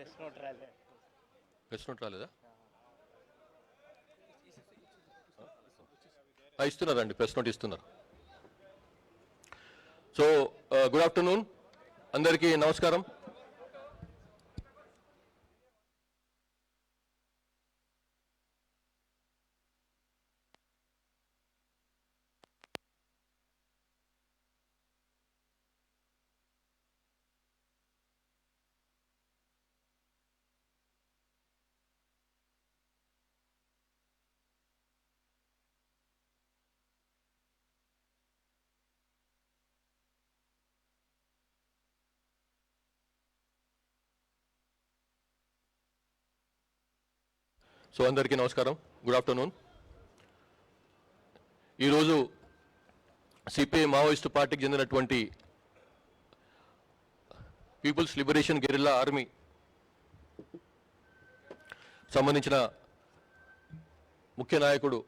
Press note రాలేదా? ఇస్తున్నారండి, press note ఇస్తున్నారు. సో గుడ్ ఆఫ్టర్నూన్, అందరికీ నమస్కారం. సో అందరికీ నమస్కారం, గుడ్ ఆఫ్టర్నూన్. ఈరోజు సిపిఐ మావోయిస్టు పార్టీకి చెందినటువంటి పీపుల్స్ లిబరేషన్ గెరిల్లా ఆర్మీ సంబంధించిన ముఖ్య నాయకుడు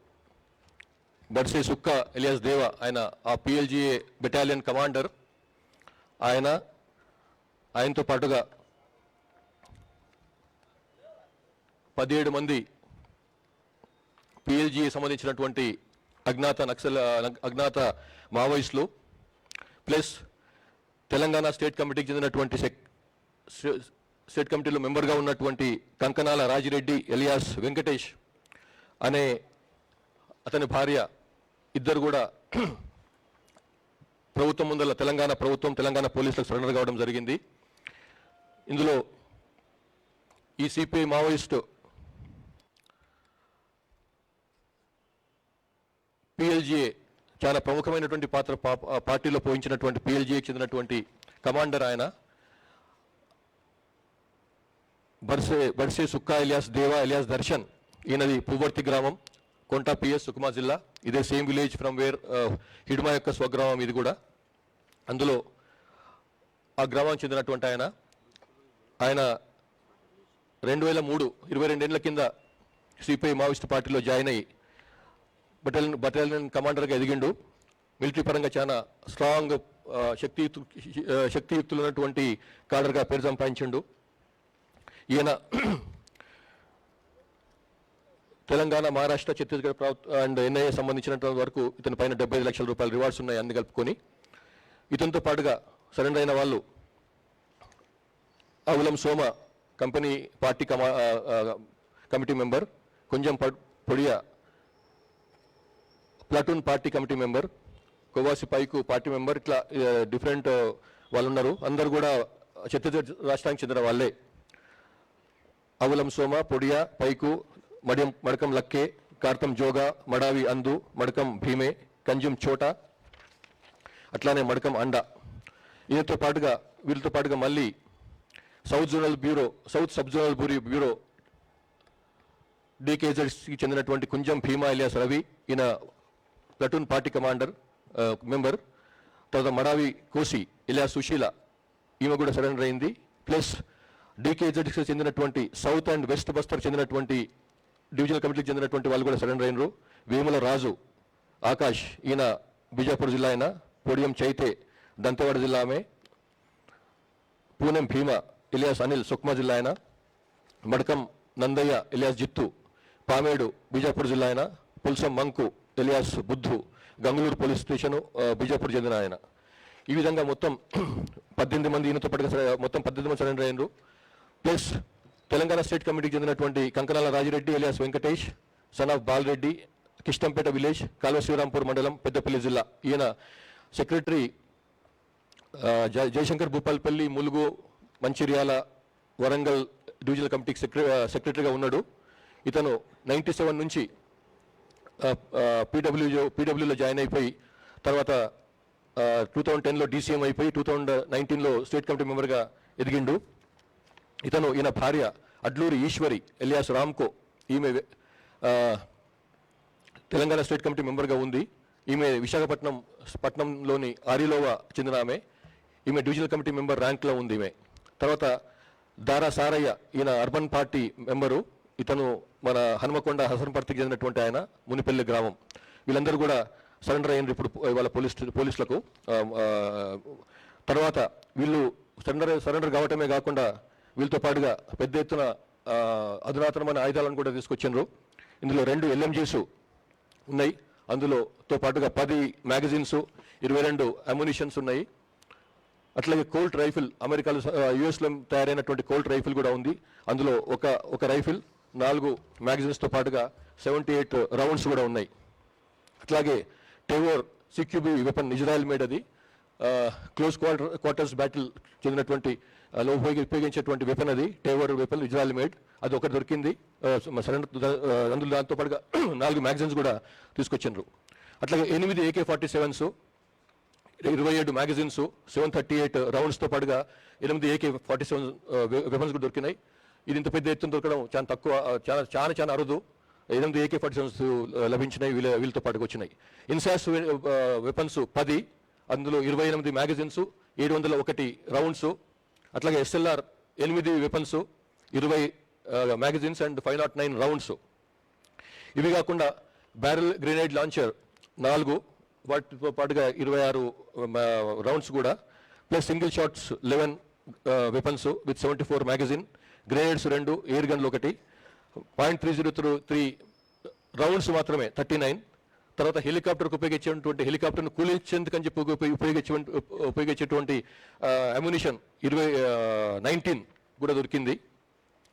బర్సే సుక్క ఎలియాస్ దేవా, ఆయన ఆ పిఎల్జిఏ బెటాలియన్ కమాండర్, ఆయనతో పాటుగా 17 మంది పిఎల్జిఏ సంబంధించినటువంటి అజ్ఞాత మావోయిస్టులు, ప్లస్ తెలంగాణ స్టేట్ కమిటీకి చెందినటువంటి స్టేట్ కమిటీలో మెంబర్గా ఉన్నటువంటి కంకనాల రాజిరెడ్డి ఎలియాస్ వెంకటేష్ అనే అతని భార్య, ఇద్దరు కూడా ప్రభుత్వం ముందర తెలంగాణ పోలీసులకు సరెండర్ కావడం జరిగింది. ఇందులో ఈ సిపిఐ మావోయిస్టు పిఎల్జిఏ చాలా ప్రముఖమైనటువంటి పాత్ర పార్టీలో పోయించినటువంటి పిఎల్జిఏకి చెందినటువంటి కమాండర్ ఆయన బర్సే సుక్కా ఎలియాస్ దేవా ఎలియాస్ దర్శన్. ఈయనది పువ్వర్తి గ్రామం, కొంటా పిఎస్, సుకుమా జిల్లా. ఇదే same village from where Hidma యొక్క స్వగ్రామం ఇది కూడా. అందులో ఆ గ్రామానికి చెందినటువంటి ఆయన 2003 22 ఏళ్ల కింద సిపిఐ మావోయిస్ట్ పార్టీలో జాయిన్ అయ్యి బటాలియన్ కమాండర్గా ఎదిగిండు. మిలిటరీ పరంగా చాలా స్ట్రాంగ్ శక్తియుక్తులు ఉన్నటువంటి కాడర్గా పేరు సంపాదించిండు. ఈయన తెలంగాణ, మహారాష్ట్ర, ఛత్తీస్గఢ్ అండ్ ఎన్ఐఏ సంబంధించినంత వరకు ఇతని పైన 75 లక్షల రూపాయల రివార్డ్స్ ఉన్నాయి అన్ని కలుపుకొని. ఇతనితో పాటుగా సరెండర్ అయిన వాళ్ళు Avulam Soma company party committee member, కొంచెం పొడియా platoon party committee member, Kovasi Paiku party member, ఇట్లా డిఫరెంట్ వాళ్ళు ఉన్నారు. అందరు కూడా ఛత్తీస్గఢ్ రాష్ట్రానికి చెందిన వాళ్ళే. అవులం సోమ, పొడియా, పైకు, మడకం లక్కే, కార్తం జోగా, మడావి అందు, మడకం భీమే, కంజుం చోటా, అట్లానే మడకం అండా. వీళ్ళతో పాటుగా మళ్ళీ సౌత్ సబ్ జోనల్ బ్యూరో డికేజెడ్స్కి చెందినటువంటి కుంజం భీమా ఎలియాస్ రవి, ఈయన ప్లాటూన్ పార్టీ కమాండర్ మెంబర్. తర్వాత మడావి కోసి ఎలియాస్ సుశీల, ఈమె కూడా సరెండర్ అయింది. ప్లస్ డికేజెడ్స్కి చెందినటువంటి సౌత్ అండ్ వెస్ట్ బస్తర్ చెందినటువంటి డివిజనల్ కమిటీకి చెందినటువంటి వాళ్ళు కూడా సరెండర్ అయినరు. వేముల రాజు ఆకాష్, ఈయన బీజాపూర్ జిల్లా, ఆయన పొడియం చైతే దంతెవాడ జిల్లా ఆమె. పూనెం భీమా ఎలియాస్ అనిల్, సుక్మా జిల్లా ఆయన. మడకం నందయ్య ఎలియాస్ జిత్తు, పామేడు బీజాపూర్ జిల్లా ఆయన. Pulsam మంకు alias బుద్ధు, Gangulur police station Bijapur చెందిన ఆయన. ఈ విధంగా మొత్తం 18 మంది ఈయనతో పాటుగా మొత్తం 18 మంది సరెండర్ అయ్యారు. ప్లస్ తెలంగాణ స్టేట్ కమిటీకి చెందినటువంటి Kankanala Rajireddy alias Venkatesh, son of Balareddy, Kishtampet village, Kalva Srirampur mandal, Peddapalli జిల్లా. ఈయన సెక్రటరీ జయశంకర్ భూపాల్పల్లి, ములుగు, మంచిర్యాల, వరంగల్ డివిజనల్ కమిటీకి సెక్రటరీగా ఉన్నాడు. ఇతను 97 నుంచి పీడబ్ల్యూలో జాయిన్ అయిపోయి తర్వాత 2010లో డీసీఎం అయిపోయి 2019లో స్టేట్ కమిటీ మెంబర్గా ఎదిగిండు. ఈయన భార్య అడ్లూరి ఈశ్వరి ఎలియాస్ రామ్కో, ఈమె తెలంగాణ స్టేట్ కమిటీ మెంబర్గా ఉంది. ఈమె విశాఖపట్నంలోని ఆరిలోవా చెందిన ఆమె. ఈమె డివిజనల్ కమిటీ మెంబర్ ర్యాంక్లో ఉంది ఈమె. తర్వాత దారా సారయ్య, ఈయన అర్బన్ పార్టీ మెంబరు. ఇతను మన హనుమకొండ హసన్పర్తికి చెందినటువంటి ఆయన, మునిపల్లి గ్రామం. వీళ్ళందరూ కూడా సరెండర్ అయినారు ఇప్పుడు ఇవాళ పోలీసులకు. తర్వాత వీళ్ళు సరెండర్ కావటమే కాకుండా వీళ్ళతో పాటుగా పెద్ద ఎత్తున అధునాతనమైన ఆయుధాలను కూడా తీసుకొచ్చిండ్రు. ఇందులో 2 LMGs ఉన్నాయి. అందులోతో పాటుగా 10 మ్యాగజైన్స్, 22 అమ్యునిషన్స్ ఉన్నాయి. అట్లాగే కోల్ట్ రైఫిల్, అమెరికాలో యుఎస్లో తయారైనటువంటి కోల్ట్ రైఫిల్ కూడా ఉంది. అందులో ఒక రైఫిల్, 4 మ్యాగజైన్స్తో పాటుగా 78 రౌండ్స్ కూడా ఉన్నాయి. అట్లాగే టెవోర్ CQB వెపన్, ఇజ్రాయెల్ మేడ్, అది క్లోజ్ క్వార్టర్స్ బ్యాటిల్ చెందినటువంటి ఉపయోగించేటువంటి వెపన్, అది టెవోర్ వెపన్, ఇజ్రాయెల్ మేడ్, అది ఒకటి దొరికింది. అందులో దాంతో పాటుగా 4 మ్యాగజైన్స్ కూడా తీసుకొచ్చిండ్రు. అట్లాగే 8 AK-47s, 27 మ్యాగజైన్స్, 738 రౌండ్స్తో పాటుగా 8 AK-47 వెపన్స్ కూడా దొరికినాయి. ఇది ఇంత పెద్ద ఎత్తున దొరకడం చాలా తక్కువ, చాలా అరుదు. 8 AK-47s లభించినాయి, వీళ్ళతో పాటుగా వచ్చినాయి. ఇన్సాస్ వెపన్స్ 10, అందులో 28 మ్యాగజైన్స్, 701 రౌండ్స్. అట్లాగే SLR 8 weapons, 20 magazines and 509 rounds. ఇవి కాకుండా బ్యారెల్ గ్రెనేడ్ లాంచర్ 4, వాటితో పాటుగా 26 రౌండ్స్ కూడా, plus single shots 11 weapons with 74 magazine, grenades 2, air గన్లు 1, .303 రౌండ్స్ మాత్రమే 39. తర్వాత హెలికాప్టర్కు ఉపయోగించేటువంటి హెలికాప్టర్ను కూలించేందుకని చెప్పి ఉపయోగించేటువంటి అమ్యునిషన్ 19 కూడా దొరికింది.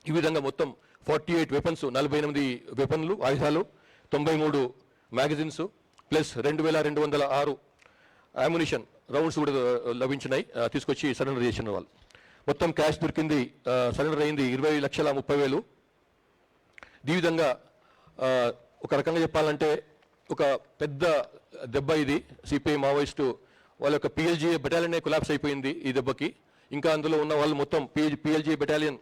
ఈ విధంగా మొత్తం 48 వెపన్స్, 48 వెపన్లు, ఆయుధాలు, 93 మ్యాగజైన్స్, ప్లస్ 2206 అమ్యునిషన్ రౌండ్స్ కూడా లభించినాయి. తీసుకొచ్చి సరెండర్ చేసిన వాళ్ళు. మొత్తం క్యాష్ దొరికింది, సరెండర్ అయింది 20,30,000. ఈ విధంగా ఒక రకంగా చెప్పాలంటే ఒక పెద్ద దెబ్బ ఇది. సిపిఐ మావోయిస్టు వాళ్ళ యొక్క PLGA బెటాలియన్ కొలాప్స్ అయిపోయింది ఈ దెబ్బకి. ఇంకా అందులో ఉన్న వాళ్ళు మొత్తం PLGA బెటాలియన్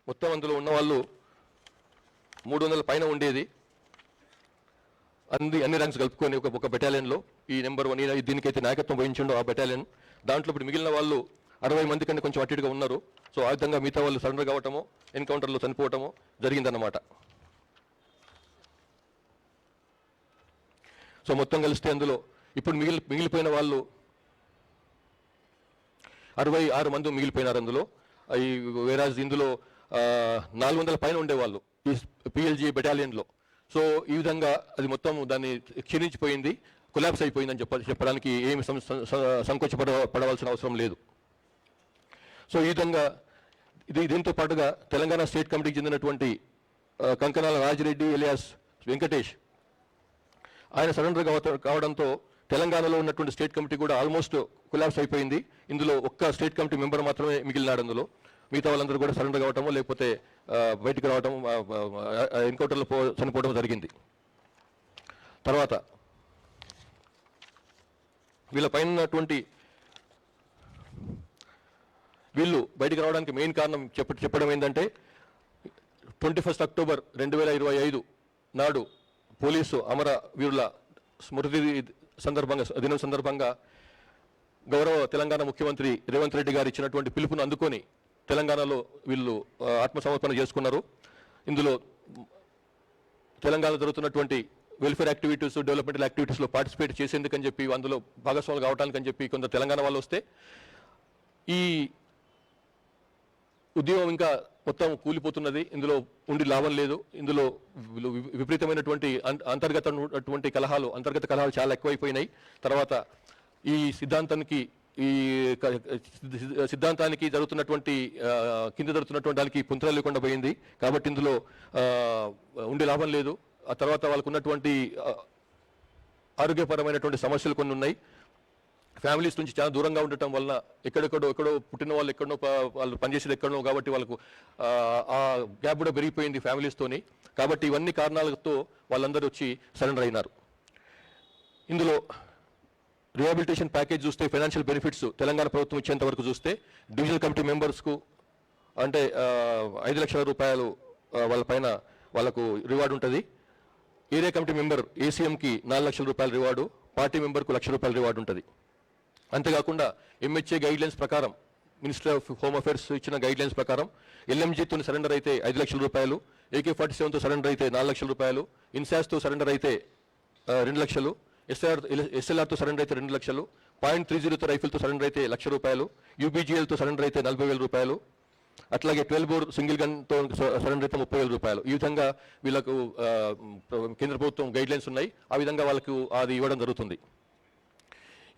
మొత్తం అందులో ఉన్న వాళ్ళు 300 పైన ఉండేది. అన్ని ర్యాంక్స్ కలుపుకొని ఒక బెటాలియన్లో ఈ నెంబర్ 1 దీనికైతే నాయకత్వం వహించిండో ఆ బెటాలియన్. దాంట్లో ఇప్పుడు మిగిలిన వాళ్ళు 60 మంది కంటే కొంచెం అటుగా ఉన్నారు. సో ఆ విధంగా మిగతా వాళ్ళు సరెండర్ కావటము, ఎన్కౌంటర్లో చనిపోవటము జరిగిందన్నమాట. సో మొత్తం కలిస్తే అందులో ఇప్పుడు మిగిలిపోయిన వాళ్ళు 66 మంది మిగిలిపోయినారు అందులో. ఈ వేరాజ్ ఇందులో 400 పైన ఉండేవాళ్ళు ఈ PLGA బెటాలియన్లో. సో ఈ విధంగా అది మొత్తం దాన్ని క్షీణించిపోయింది, కొలాప్స్ అయిపోయిందని చెప్పడానికి ఏమి సంకోచపడవలసిన అవసరం లేదు. సో ఈ విధంగా దీంతో పాటుగా తెలంగాణ స్టేట్ కమిటీకి చెందినటువంటి కంకనాల రాజిరెడ్డి ఎలియాస్ వెంకటేష్, ఆయన సరెండర్ కావడంతో తెలంగాణలో ఉన్నటువంటి స్టేట్ కమిటీ కూడా ఆల్మోస్ట్ కొలాప్స్ అయిపోయింది. ఇందులో ఒక్క స్టేట్ కమిటీ మెంబర్ మాత్రమే మిగిలినాడు. అందులో మిగతా వాళ్ళందరూ కూడా సరెండర్ కావటమో లేకపోతే బయటికి రావటం, ఎన్కౌంటర్లో చనిపోవడం జరిగింది. తర్వాత వీళ్ళ పైన ఉన్నటువంటి వీళ్ళు బయటికి రావడానికి మెయిన్ కారణం చెప్పడం ఏంటంటే 21 అక్టోబర్ 2025 నాడు పోలీసు అమర వీరుల స్మృతి దినం సందర్భంగా గౌరవ తెలంగాణ ముఖ్యమంత్రి రేవంత్ రెడ్డి గారు ఇచ్చినటువంటి పిలుపును అందుకొని తెలంగాణలో వీళ్ళు ఆత్మసమర్పణ చేసుకున్నారు. ఇందులో తెలంగాణలో జరుగుతున్నటువంటి వెల్ఫేర్ యాక్టివిటీస్, డెవలప్మెంటల్ యాక్టివిటీస్లో పార్టిసిపేట్ చేసేందుకని చెప్పి, అందులో భాగస్వాములు కావడానికని చెప్పి కొందరు తెలంగాణ వాళ్ళు వస్తే ఈ ఉద్యమం ఇంకా మొత్తం కూలిపోతున్నది. ఇందులో ఉండి లాభం లేదు. ఇందులో విపరీతమైనటువంటి అంతర్గత కలహాలు చాలా ఎక్కువైపోయినాయి. తర్వాత ఈ సిద్ధాంతానికి జరుగుతున్నటువంటి కింద జరుగుతున్నటువంటి దానికి పుంతలు లేకుండా పోయింది. కాబట్టి ఇందులో ఉండే లాభం లేదు. ఆ తర్వాత వాళ్ళకు ఉన్నటువంటి ఆరోగ్యపరమైనటువంటి సమస్యలు కొన్ని ఉన్నాయి. ఫ్యామిలీస్ నుంచి చాలా దూరంగా ఉండటం వలన ఎక్కడో పుట్టిన వాళ్ళు ఎక్కడో వాళ్ళు పనిచేసేది ఎక్కడో, కాబట్టి వాళ్ళకు ఆ గ్యాప్ కూడా పెరిగిపోయింది ఫ్యామిలీస్తోని. కాబట్టి ఇవన్నీ కారణాలతో వాళ్ళందరూ వచ్చి సరెండర్ అయినారు. ఇందులో రిహాబిలిటేషన్ ప్యాకేజ్ చూస్తే, ఫైనాన్షియల్ బెనిఫిట్స్ తెలంగాణ ప్రభుత్వం ఇచ్చేంత వరకు చూస్తే డివిజనల్ కమిటీ మెంబర్స్కు అంటే 5 లక్షల రూపాయలు వాళ్ళ పైన వాళ్ళకు రివార్డు ఉంటుంది. ఏరియా కమిటీ మెంబర్ ACMకి 4 లక్షల రూపాయల రివార్డు, పార్టీ మెంబర్కు 1,00,000 రూపాయల రివార్డు ఉంటుంది. అంతేకాకుండా MHA గైడ్లైన్స్ ప్రకారం మినిస్ట్రీ ఆఫ్ హోమ్ అఫేర్స్ ఇచ్చిన గైడ్ లైన్స్ ప్రకారం ఎల్ఎంజీతో సరెండర్ అయితే 5 లక్షల రూపాయలు, AK-47తో సరెండర్ అయితే 4 లక్షల రూపాయలు, ఇన్సాస్తో సరెండర్ అయితే 2 లక్షలు, SLRతో సరెండర్ అయితే 2 లక్షలు, .30తో రైఫిల్తో సరెండర్ అయితే 1 లక్ష రూపాయలు, UBGLతో సరెండర్ అయితే 40,000 రూపాయలు, అట్లాగే 12 బోర్ సింగిల్ గన్తో సరెండర్ అయితే 30,000 రూపాయలు. ఈ విధంగా వీళ్ళకు కేంద్ర ప్రభుత్వం గైడ్ లైన్స్ ఉన్నాయి. ఆ విధంగా వాళ్ళకు అది ఇవ్వడం జరుగుతుంది.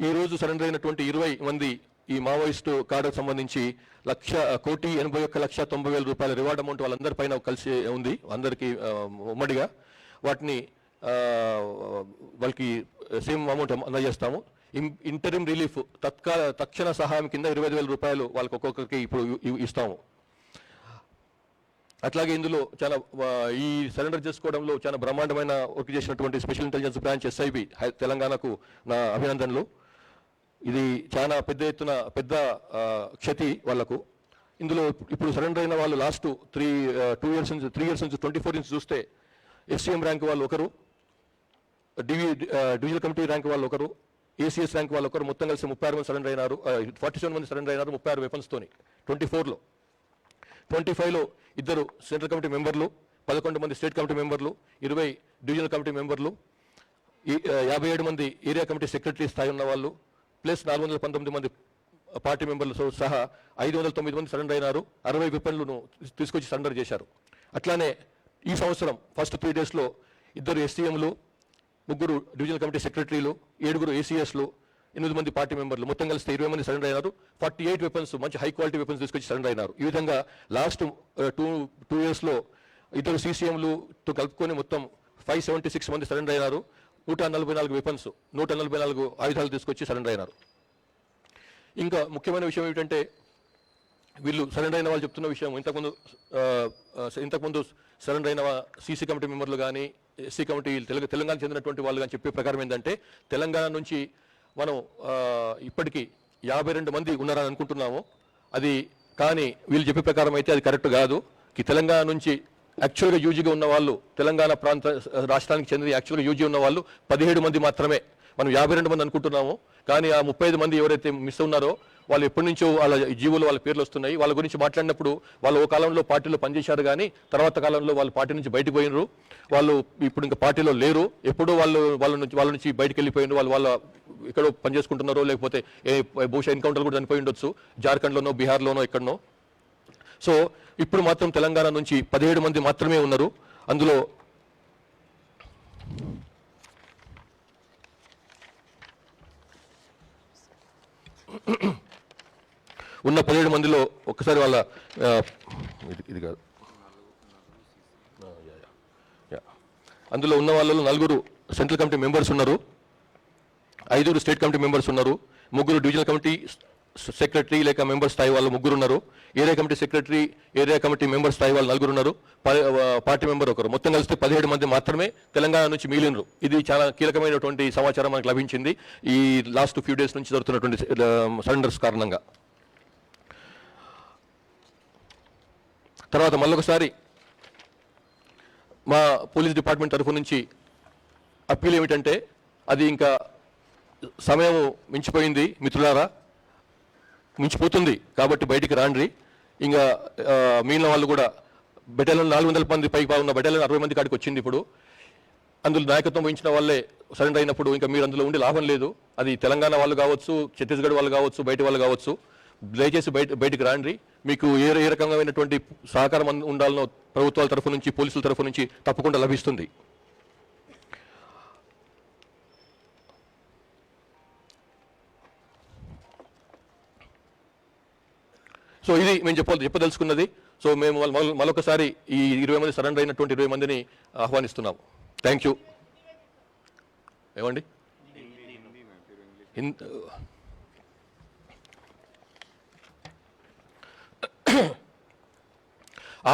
ఈ రోజు సరెండర్ అయినటువంటి 20 మంది ఈ మావోయిస్టు కార్డుకు సంబంధించి 1,81,90,000 రూపాయల రివార్డ్ అమౌంట్ వాళ్ళందరిపైన కలిసి ఉంది, అందరికీ ఉమ్మడిగా. వాటిని వాళ్ళకి సేమ్ అమౌంట్ అందజేస్తాము. ఇంటరిమ్ రిలీఫ్ తక్షణ సహాయం కింద 25,000 రూపాయలు వాళ్ళకి ఒక్కొక్కరికి ఇప్పుడు ఇస్తాము. అట్లాగే ఇందులో చాలా ఈ సరెండర్ చేసుకోవడంలో చాలా బ్రహ్మాండమైన వర్క్ చేసినటువంటి స్పెషల్ ఇంటెలిజెన్స్ బ్రాంచ్ SIB తెలంగాణకు నా అభినందనలు. ఇది చాలా పెద్ద ఎత్తున పెద్ద క్షతి వాళ్లకు. ఇందులో ఇప్పుడు సరెండర్ అయిన వాళ్ళు లాస్ట్ 3 ఇయర్స్ నుంచి 24 నుంచి చూస్తే SCM ర్యాంక్ వాళ్ళు ఒకరు, డివిజనల్ కమిటీ ర్యాంక్ వాళ్ళు ఒకరు, ACS ర్యాంక్ వాళ్ళు ఒకరు, మొత్తం కలిసి 36 మంది సరెండర్ అయినారు. 47 మంది సరెండర్ అయినారు 36 వెపన్స్ తోని. 24లో 25లో 2 సెంట్రల్ కమిటీ మెంబర్లు, 11 మంది స్టేట్ కమిటీ మెంబర్లు, 20 డివిజనల్ కమిటీ మెంబర్లు, 57 మంది ఏరియా కమిటీ సెక్రటరీ స్థాయి ఉన్న వాళ్ళు, ప్లస్ 419 మంది పార్టీ మెంబర్లతో సహా 509 మంది సరెండర్ అయినారు. 60 వెపన్లను తీసుకొచ్చి సరెండర్ చేశారు. అట్లానే ఈ సంవత్సరం ఫస్ట్ 3 డేస్లో 2 SCMలు, 3 డివిజనల్ కమిటీ సెక్రటరీలు, 7 ACSలు, 8 మంది పార్టీ మెంబర్లు, మొత్తం కలిసి 20 మంది సరెండర్ అయినారు. 48 వెపన్స్, మంచి హై క్వాలిటీ వెపన్స్ తీసుకొచ్చి సరెండర్ అయినారు. ఈ విధంగా లాస్ట్ 2 ఇయర్స్లో 2 CCMలతో కలుపుకొని మొత్తం 576 మంది సరెండర్ అయినారు. 144 వెపన్స్, 144 ఆయుధాలు తీసుకొచ్చి సరెండర్ అయినారు. ఇంకా ముఖ్యమైన విషయం ఏమిటంటే వీళ్ళు సరెండర్ అయిన వాళ్ళు చెప్తున్న విషయం, ఇంతకుముందు సరెండర్ అయిన CC కమిటీ మెంబర్లు కానీ SC కమిటీ తెలంగాణ చెందినటువంటి వాళ్ళు కానీ చెప్పే ప్రకారం ఏంటంటే తెలంగాణ నుంచి మనం ఇప్పటికీ 52 మంది ఉన్నారని అనుకుంటున్నాము. అది కానీ వీళ్ళు చెప్పే ప్రకారం అయితే అది కరెక్ట్ కాదు. తెలంగాణ నుంచి యాక్చువల్గా యూజీగా ఉన్న వాళ్ళు, తెలంగాణ రాష్ట్రానికి చెందిన యాక్చువల్గా యూజీ ఉన్న వాళ్ళు 17 మంది మాత్రమే. మనం 52 మంది అనుకుంటున్నాము, కానీ ఆ 35 మంది ఎవరైతే మిస్ ఉన్నారో వాళ్ళు ఎప్పటి నుంచో వాళ్ళ జీవోలు వాళ్ళ పేర్లు వస్తున్నాయి. వాళ్ళ గురించి మాట్లాడినప్పుడు వాళ్ళు ఓ కాలంలో పార్టీలో పనిచేశారు, కానీ తర్వాత కాలంలో వాళ్ళు పార్టీ నుంచి బయటకు పోయినరు. వాళ్ళు ఇప్పుడు ఇంకా పార్టీలో లేరు. ఎప్పుడో వాళ్ళ నుంచి బయటకు వెళ్ళిపోయినారు. వాళ్ళ ఎక్కడో పనిచేసుకుంటున్నారో, లేకపోతే బహుశా ఎన్కౌంటర్లు కూడా చనిపోయి ఉండొచ్చు, జార్ఖండ్లోనో బీహార్లోనో ఎక్కడనో. సో ఇప్పుడు మాత్రం తెలంగాణ నుంచి 17 మంది మాత్రమే ఉన్నారు. అందులో ఉన్న 17 మందిలో ఒక్కసారి వాళ్ళ ఇది కాదు, అందులో ఉన్న వాళ్ళలో 4 సెంట్రల్ కమిటీ మెంబర్స్ ఉన్నారు, 5 స్టేట్ కమిటీ మెంబర్స్ ఉన్నారు, 3 డివిజనల్ కమిటీ సెక్రటరీ లేక మెంబర్ స్థాయి వాళ్ళు 3 ఉన్నారు, area committee secretary area committee member స్థాయి వాళ్ళు 4 ఉన్నారు, పార్టీ మెంబర్ ఒకరు. మొత్తం కలిస్తే 17 మంది మాత్రమే తెలంగాణ నుంచి మిగిలినరు. ఇది చాలా కీలకమైనటువంటి సమాచారం మనకు లభించింది ఈ లాస్ట్ ఫ్యూ డేస్ నుంచి జరుగుతున్నటువంటి సరెండర్స్ కారణంగా. తర్వాత మళ్ళొకసారి మా పోలీస్ డిపార్ట్మెంట్ తరఫు నుంచి అప్పీల్ ఏమిటంటే, అది ఇంకా సమయం మించిపోయింది మిత్రులారా, మించిపోతుంది కాబట్టి బయటికి రాండ్రి. ఇంకా మిగిలిన వాళ్ళు కూడా బెటాలియన్ 400 మంది పైకి ఉన్న బెటాలియన్ 60 మంది కాడికి వచ్చింది. ఇప్పుడు అందులో నాయకత్వం వహించిన వాళ్ళే సరెండర్ అయినప్పుడు ఇంకా మీరు అందులో ఉండి లాభం లేదు. అది తెలంగాణ వాళ్ళు కావచ్చు, ఛత్తీస్గఢ్ వాళ్ళు కావచ్చు, బయట వాళ్ళు కావచ్చు, దయచేసి బయటికి రాండ్రి. మీకు ఏ రకమైనటువంటి సహకారం ఉండాలనో ప్రభుత్వాల తరఫు నుంచి, పోలీసుల తరఫు నుంచి తప్పకుండా లభిస్తుంది. సో ఇది మేము చెప్పదలుచుకున్నది. సో మేము మరొకసారి ఈ 20 మంది సరెండర్ అయినటువంటి 20 మందిని ఆహ్వానిస్తున్నాము. Thank you. ఏమండి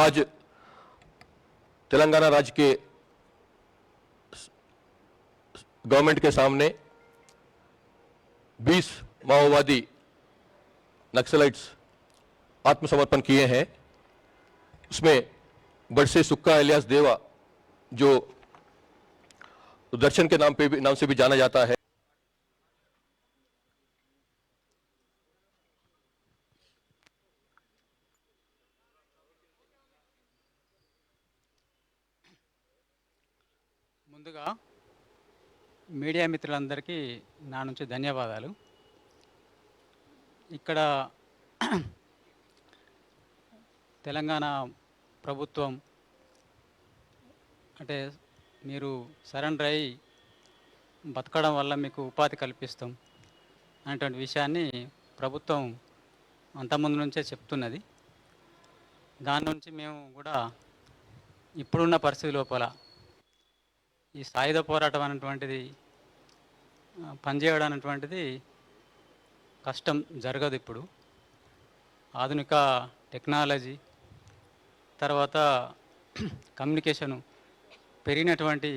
आज तेलंगाना राज्य के गवर्नमेंट के सामने 20 माओवादी नक्सलाइट्स आत्मसमर्पण किए हैं. उसमें बड़से सुक्का इलियास देवा, जो दर्शन के नाम से भी जाना जाता है, మీడియా మిత్రులందరికీ నా నుంచి ధన్యవాదాలు. ఇక్కడ తెలంగాణ ప్రభుత్వం అంటే మీరు సరెండర్ అయ్యి బతకడం వల్ల మీకు ఉపాధి కల్పిస్తాం అనేటువంటి విషయాన్ని ప్రభుత్వం అంతకుముందు నుంచే చెప్తున్నది. దాని నుంచి మేము కూడా ఇప్పుడున్న పరిస్థితి లోపల ఈ సాయుధ పోరాటం అనేటువంటిది పనిచేయడం అనేటువంటిది కష్టం, జరగదు. ఇప్పుడు ఆధునిక టెక్నాలజీ తర్వాత కమ్యూనికేషను పెరిగినటువంటి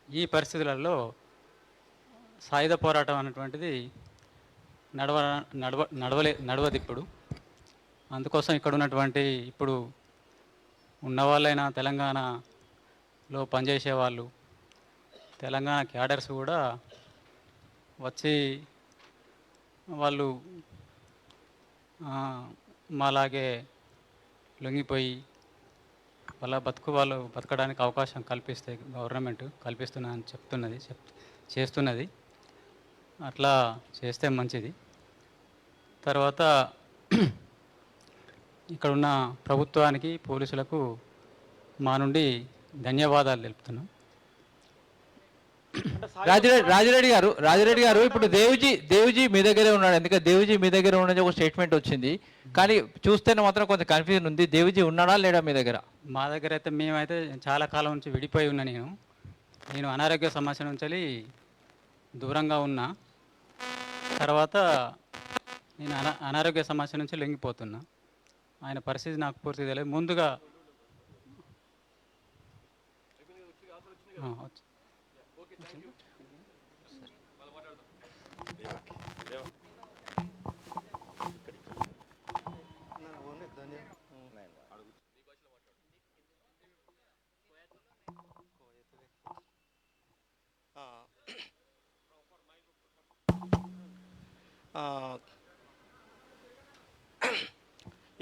ఈ పరిస్థితులలో సాయుధ పోరాటం అనేటువంటిది నడవదు ఇప్పుడు. అందుకోసం ఇక్కడ ఉన్నటువంటి ఇప్పుడు ఉన్నవాళ్ళైనా తెలంగాణలో పనిచేసే వాళ్ళు, తెలంగాణ క్యాడర్స్ కూడా వచ్చి వాళ్ళు మాలాగే లొంగిపోయి వాళ్ళ వాళ్ళు బతకడానికి అవకాశం కల్పిస్తే గవర్నమెంట్ కల్పిస్తున్నా అని చేస్తున్నది. అట్లా చేస్తే మంచిది. తర్వాత ఇక్కడున్న ప్రభుత్వానికి, పోలీసులకు మా నుండి ధన్యవాదాలు తెలుపుతున్నాం. రాజిరెడ్డి గారు ఇప్పుడు దేవిజీ మీ దగ్గరే ఉన్నాడు. ఎందుకంటే దేవిజీ మీ దగ్గర ఉన్నది ఒక స్టేట్మెంట్ వచ్చింది, కానీ చూస్తేనే మాత్రం కొంచెం కన్ఫ్యూజన్ ఉంది. దేవిజీ ఉన్నాడా లేడా మీ దగ్గర? మా దగ్గర అయితే మేమైతే చాలా కాలం నుంచి విడిపోయి ఉన్నా. నేను అనారోగ్య సమస్య నుంచి దూరంగా ఉన్నా. తర్వాత నేను అనారోగ్య సమస్య నుంచి లొంగిపోతున్నా. ఆయన పరిస్థితి నాకు పూర్తిగా తెలియదు. ముందుగా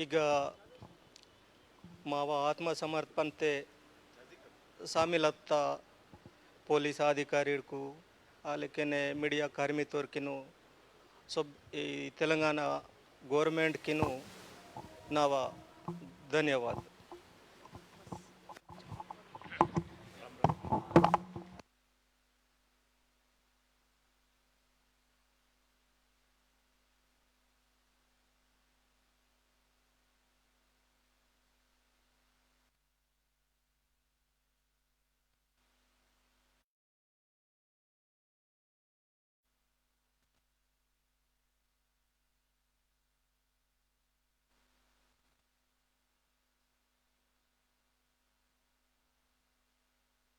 ಈಗ ಮಾವ ಆತ್ಮಸಮರ್ಪಣತೆ ಶಾಮಿಲತ್ತ ಪೊಲೀಸ್ ಅಧಿಕಾರಿಗೂ అలాగే మీడియా కార్మికులకిను సబ్ ఈ తెలంగాణ గవర్నమెంట్కిను నా ధన్యవాదాలు.